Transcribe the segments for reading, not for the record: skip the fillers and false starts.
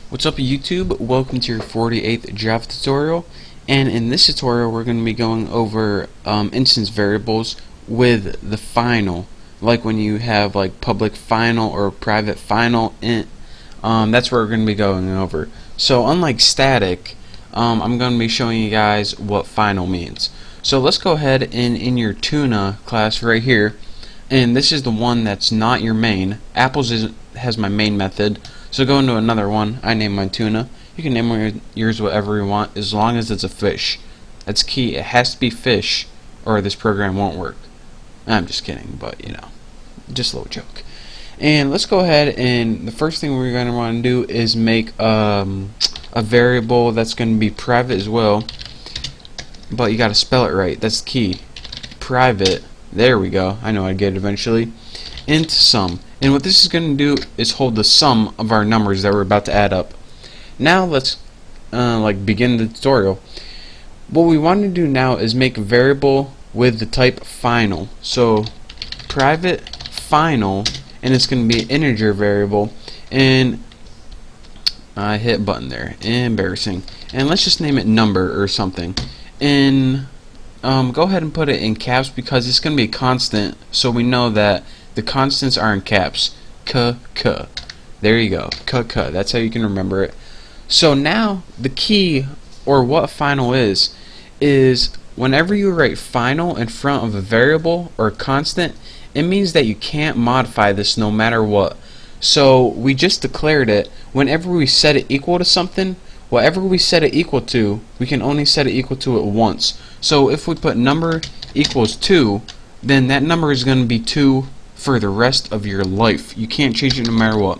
What's up YouTube? Welcome to your 48th Java tutorial, and in this tutorial we're going to be going over instance variables with the final, like when you have like public final or private final int. That's what we're going to be going over. So unlike static, I'm going to be showing you guys what final means. So let's go ahead and in your Tuna class right here, and this is the one that's not your main. Apples has my main method. So go into another one. I name mine Tuna. You can name yours whatever you want as long as it's a fish. That's key. It has to be fish or this program won't work. I'm just kidding, but you know, just a little joke. And let's go ahead, and the first thing we're going to want to do is make a variable that's going to be private as well, but you got to spell it right. That's the key. Private. There we go. I know I'd get it eventually. Int sum. And what this is going to do is hold the sum of our numbers that we're about to add up. Now let's begin the tutorial. What we want to do now is make a variable with the type final. So private final, and it's going to be an integer variable. And I hit button there. Embarrassing. And let's just name it number or something. And go ahead and put it in caps because it's going to be a constant, so we know that the constants are in caps. K. There you go. K. That's how you can remember it. So now the key, or what final is whenever you write final in front of a variable or a constant, it means that you can't modify this no matter what. So we just declared it. Whenever we set it equal to something, whatever we set it equal to, we can only set it equal to it once. So if we put number equals 2, then that number is going to be 2 for the rest of your life. You can't change it no matter what.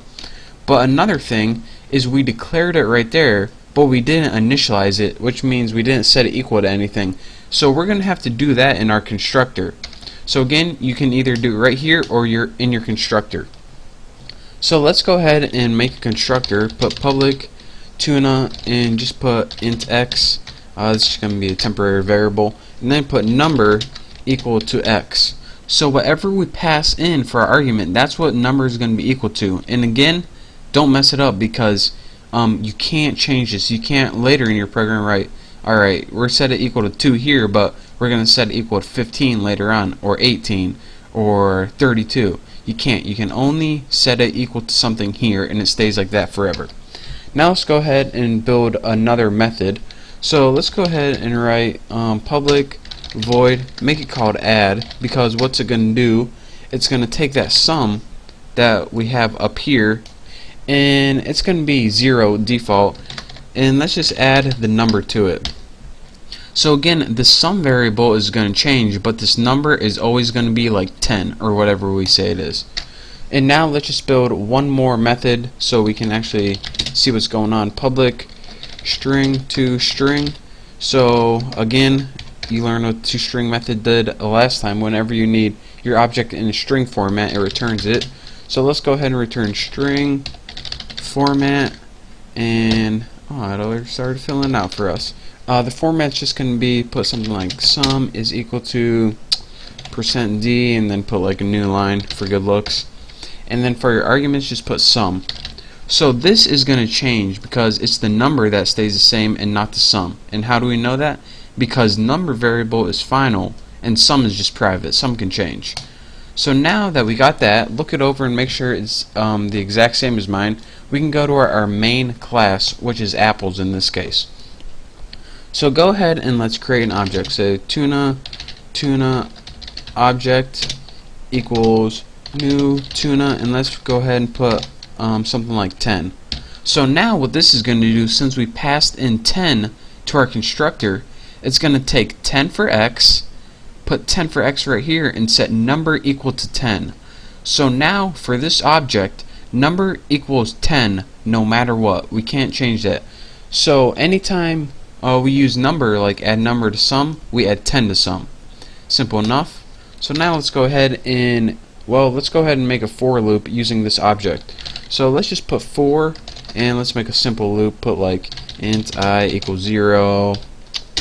But another thing is we declared it right there, but we didn't initialize it, which means we didn't set it equal to anything. So we're going to have to do that in our constructor. So again, you can either do it right here or you're in your constructor. So let's go ahead and make a constructor. Put public Tuna and just put int x. This is going to be a temporary variable, and then put number equal to x. So whatever we pass in for our argument, that's what number is going to be equal to. And again, don't mess it up because you can't change this. You can't later in your program write, alright, we're set it equal to 2 here, but we're going to set it equal to 15 later on, or 18, or 32. You can't. You can only set it equal to something here, and it stays like that forever. Now let's go ahead and build another method. So let's go ahead and write public void, make it called add, because what's it going to do, it's going to take that sum that we have up here, and it's going to be 0 default, and let's just add the number to it. So again, the sum variable is going to change, but this number is always going to be like 10 or whatever we say it is. And now let's just build one more method so we can actually see what's going on. Public string to string. So again, you learned what toString method did last time. Whenever you need your object in a string format, it returns it. So let's go ahead and return string format, and it already started filling out for us. The format's just going to be put something like sum is equal to %d, and then put like a new line for good looks. And then for your arguments, just put sum. So this is going to change because it's the number that stays the same and not the sum. And how do we know that? Because number variable is final and sum is just private. Sum can change. So now that we got that, look it over and make sure it's the exact same as mine. We can go to our main class, which is apples in this case. So go ahead and let's create an object. So tuna object equals new tuna, and let's go ahead and put something like 10. So now what this is going to do, since we passed in 10 to our constructor, it's going to take 10 for x, put 10 for x right here, and set number equal to 10. So now for this object, number equals 10 no matter what. We can't change that. So anytime we use number, like add number to sum, we add 10 to sum. Simple enough. So now let's go ahead and make a for loop using this object. So let's just put for, and let's make a simple loop. Put like int I equals 0,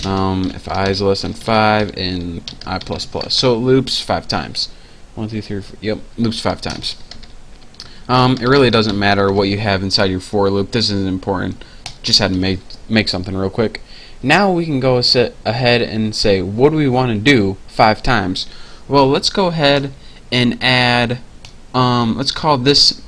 if I is less than 5, and I plus plus. So it loops 5 times. 1, 2, 3, 4. Yep, loops 5 times. It really doesn't matter what you have inside your for loop. This isn't important. Just had to make something real quick. Now we can go ahead and say, what do we want to do 5 times? Well, let's go ahead and add, let's call this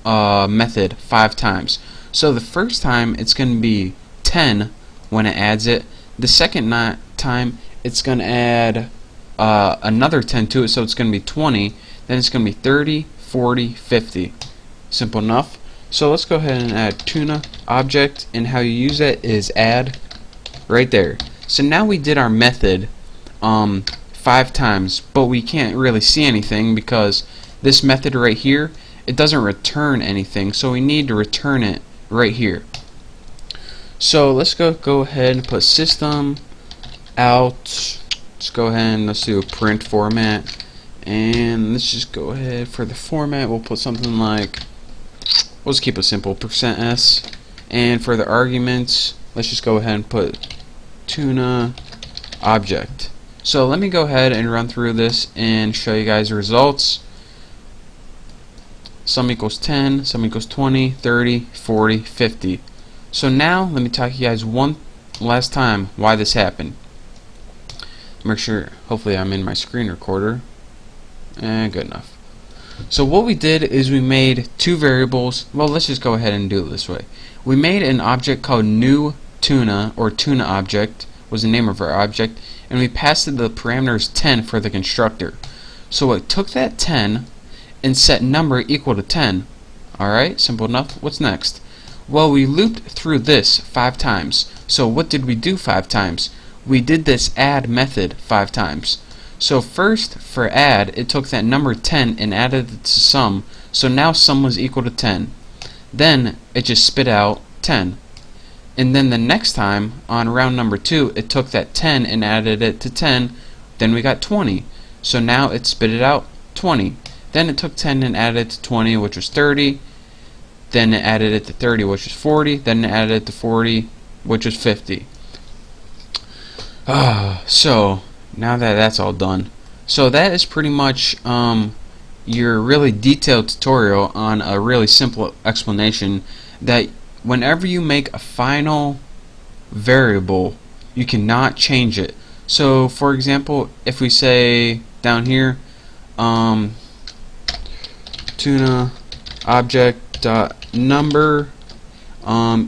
method 5 times. So the first time it's going to be 10 when it adds it. The second time it's going to add another 10 to it, so it's going to be 20. Then it's going to be 30, 40, 50. Simple enough. So let's go ahead and add tuna object, and how you use it is add right there. So now we did our method 5 times, but we can't really see anything because this method right here, it doesn't return anything, so we need to return it right here. So let's go ahead and put system out. Let's go ahead and let's do a print format, and let's just go ahead for the format. We'll put something like, we'll just keep it simple, %s, and for the arguments, let's just go ahead and put tuna object. So let me go ahead and run through this and show you guys the results. Sum equals 10, sum equals 20, 30, 40, 50. So now let me talk to you guys one last time why this happened. Make sure, hopefully I'm in my screen recorder. Good enough. So what we did is we made 2 variables. Well, let's just go ahead and do it this way. We made an object called new tuna, or tuna object was the name of our object, and we passed it the parameters 10 for the constructor. So it took that 10 and set number equal to 10. Alright, simple enough. What's next? Well, we looped through this 5 times. So what did we do 5 times? We did this add method 5 times. So first, for add, it took that number 10 and added it to sum. So now sum was equal to 10. Then it just spit out 10. And then the next time, on round number 2, it took that 10 and added it to 10. Then we got 20. So now it spit it out 20. Then it took 10 and added it to 20, which was 30. Then it added it to 30, which was 40. Then it added it to 40, which was 50. So now that that's all done, so that is pretty much your really detailed tutorial on a really simple explanation that whenever you make a final variable, you cannot change it. So for example, if we say down here tuna object dot number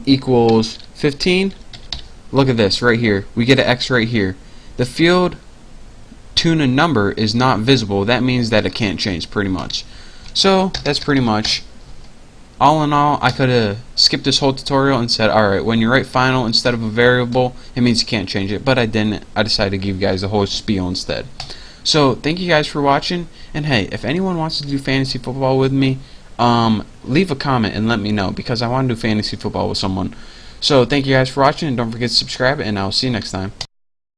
equals 15, look at this right here, we get an X right here. The field tuna number is not visible. That means that it can't change pretty much. So that's pretty much all in all. I could have skipped this whole tutorial and said, alright, when you write final instead of a variable, it means you can't change it, but I didn't. I decided to give you guys the whole spiel instead. So thank you guys for watching, and hey, if anyone wants to do fantasy football with me, leave a comment and let me know, because I want to do fantasy football with someone. So thank you guys for watching, and don't forget to subscribe, and I'll see you next time.